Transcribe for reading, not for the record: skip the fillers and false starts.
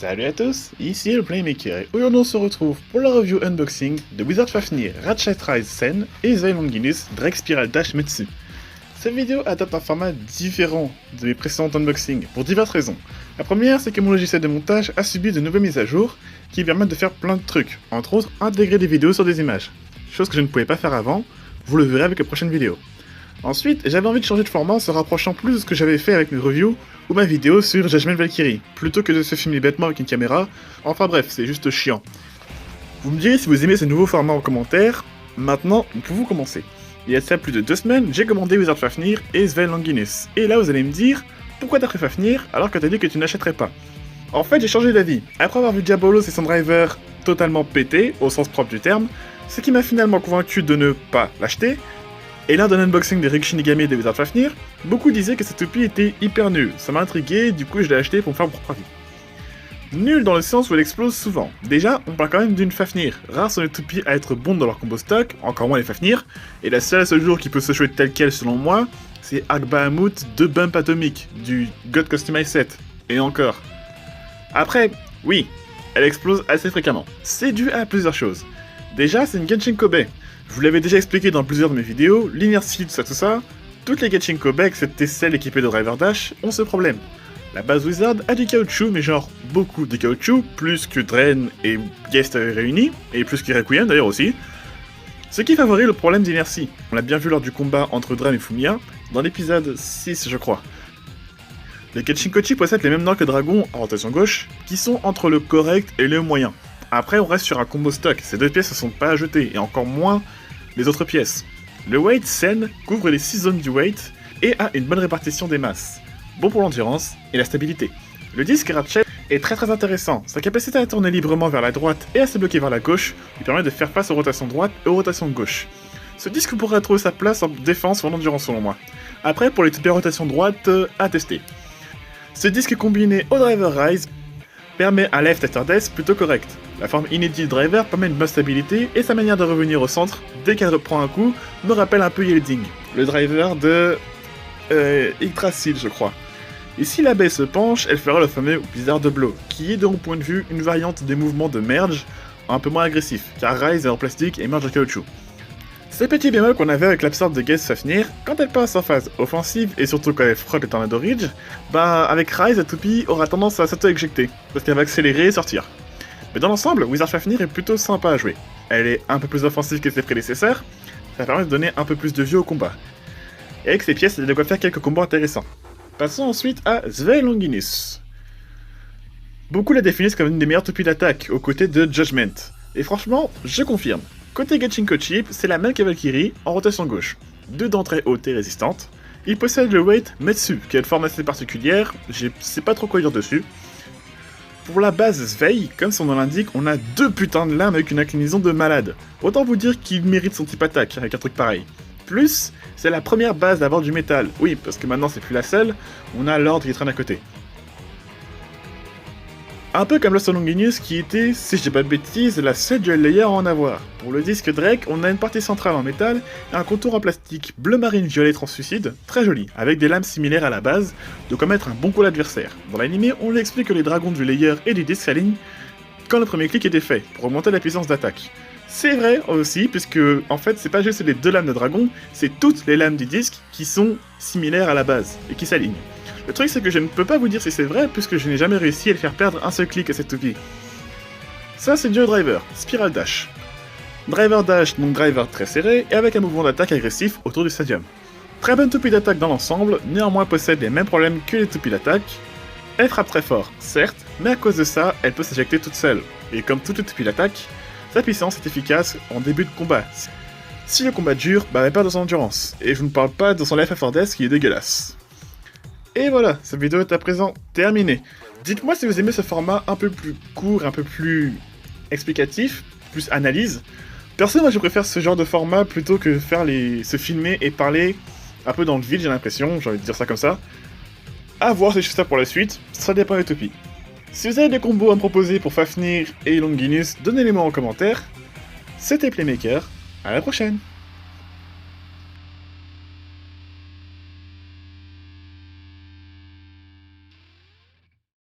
Salut à tous, ici le Playmaker et aujourd'hui on se retrouve pour la review unboxing de Wizard Fafnir, Ratchet Rise Sen et Zveil Longinus Drake Spiral Dash Metsu. Cette vidéo adopte un format différent de mes précédents unboxings pour diverses raisons. La première, c'est que mon logiciel de montage a subi de nouvelles mises à jour qui permettent de faire plein de trucs, entre autres intégrer des vidéos sur des images, chose que je ne pouvais pas faire avant, vous le verrez avec les prochaines vidéos. Ensuite, j'avais envie de changer de format en se rapprochant plus de ce que j'avais fait avec mes reviews ou ma vidéo sur Judgment Valkyrie, plutôt que de se filmer bêtement avec une caméra, enfin bref, c'est juste chiant. Vous me direz si vous aimez ce nouveau format en commentaire, maintenant, nous pouvons commencer. Il y a ça plus de 2 semaines, j'ai commandé Wizard Fafnir et Zveil Longinus, et là vous allez me dire, pourquoi t'as pris Fafnir alors que t'as dit que tu n'achèterais pas? En fait, j'ai changé d'avis, après avoir vu Diabolos et son driver totalement pété, au sens propre du terme, ce qui m'a finalement convaincu de ne pas l'acheter. Et lors d'un unboxing des Rikshinigami de Wizard Fafnir, beaucoup disaient que cette toupie était hyper nulle. Ça m'a intrigué, du coup je l'ai acheté pour me faire mon propre avis. Nul dans le sens où elle explose souvent. Déjà, on parle quand même d'une Fafnir. Rares sont les toupies à être bonnes dans leur combo stock, encore moins les Fafnir. Et la seule à ce jour qui peut se jouer telle quelle selon moi, c'est Arc Bahamut de Bump Atomic, du God Customize Set. Et encore. Après, oui, elle explose assez fréquemment. C'est dû à plusieurs choses. Déjà, c'est une Genshin Kobe. Je vous l'avais déjà expliqué dans plusieurs de mes vidéos, l'inertie, tout ça, toutes les Genshin Kobe, excepté celles équipées de Driver Dash, ont ce problème. La base Wizard a du caoutchouc, mais genre beaucoup de caoutchouc, plus que Drain et Guest réunis, et plus que Requiem d'ailleurs aussi, ce qui favorise le problème d'inertie. On l'a bien vu lors du combat entre Drain et Fumiya, dans l'épisode 6 je crois. Les Genshin Kochi possèdent les mêmes noms que Dragon en rotation gauche, qui sont entre le correct et le moyen. Après on reste sur un combo stock, ces deux pièces ne sont pas à jeter, et encore moins les autres pièces. Le weight Sen couvre les 6 zones du weight et a une bonne répartition des masses, bon pour l'endurance et la stabilité. Le disque Ratchet est très intéressant, sa capacité à tourner librement vers la droite et à se bloquer vers la gauche lui permet de faire face aux rotations droite et aux rotations gauche. Ce disque pourrait trouver sa place en défense ou en endurance selon moi. Après pour les types de rotation droite, à tester. Ce disque combiné au Driver Rise permet un left after death plutôt correct. La forme inédite du driver permet une bonne stabilité et sa manière de revenir au centre dès qu'elle reprend un coup me rappelle un peu Yielding, le driver de Yggdrasil je crois. Et si la baie se penche, elle fera le fameux Blizzard Blow, qui est de mon point de vue une variante des mouvements de merge un peu moins agressif, car Rise est en plastique et merge en caoutchouc. Ces petits bémols qu'on avait avec l'absorbe de Guest Fafnir, quand elle passe en phase offensive et surtout quand elle frôle le Tornado Ridge, bah avec Rise la toupie aura tendance à s'auto-éjecter, parce qu'elle va accélérer et sortir. Mais dans l'ensemble, Wizard Fafnir est plutôt sympa à jouer. Elle est un peu plus offensive que ses prédécesseurs, ça permet de donner un peu plus de vie au combat. Et avec ces pièces, elle de quoi faire quelques combos intéressants. Passons ensuite à Zveil Longinus. Beaucoup la définissent comme une des meilleures toupies d'attaque, aux côtés de Judgment. Et franchement, je confirme. Côté Genshin Kochi, c'est la même que Valkyrie, en rotation gauche. 2 dents très hautes et résistantes. Il possède le weight Metsu, qui a une forme assez particulière, je sais pas trop quoi dire dessus. Pour la base Zveil, comme son nom l'indique, on a 2 putains de lames avec une inclinaison de malade. Autant vous dire qu'il mérite son type attaque avec un truc pareil. Plus, c'est la première base d'avoir du métal. Oui, parce que maintenant c'est plus la seule, on a l'ordre qui traîne à côté. Un peu comme le Longinus qui était, si je dis pas de bêtises, la seule dual layer à en avoir. Pour le disque Drake, on a une partie centrale en métal et un contour en plastique bleu marine violet translucide, très joli, avec des lames similaires à la base, de quoi mettre un bon coup à l'adversaire. Dans l'anime, on lui explique que les dragons du layer et du disque s'alignent quand le premier clic était fait, pour augmenter la puissance d'attaque. C'est vrai aussi, puisque en fait c'est pas juste les 2 lames de dragon, c'est toutes les lames du disque qui sont similaires à la base, et qui s'alignent. Le truc c'est que je ne peux pas vous dire si c'est vrai, puisque je n'ai jamais réussi à le faire perdre un seul clic à cette toupie. Ça c'est Dual Driver, Spiral Dash. Driver Dash, donc driver très serré, et avec un mouvement d'attaque agressif autour du stadium. Très bonne toupie d'attaque dans l'ensemble, néanmoins possède les mêmes problèmes que les toupies d'attaque. Elle frappe très fort, certes, mais à cause de ça, elle peut s'éjecter toute seule. Et comme toutes les toupies d'attaque, sa puissance est efficace en début de combat. Si le combat dure, bah elle perd de son endurance. Et je ne parle pas de son life after death qui est dégueulasse. Et voilà, cette vidéo est à présent terminée. Dites-moi si vous aimez ce format un peu plus court, un peu plus explicatif, plus analyse. Perso, moi je préfère ce genre de format plutôt que faire se filmer et parler un peu dans le vide, j'ai l'impression, j'ai envie de dire ça comme ça. À voir si je fais ça pour la suite, ça dépend des toupies. Si vous avez des combos à me proposer pour Fafnir et Longinus, donnez-les-moi en commentaire. C'était Playmaker, à la prochaine!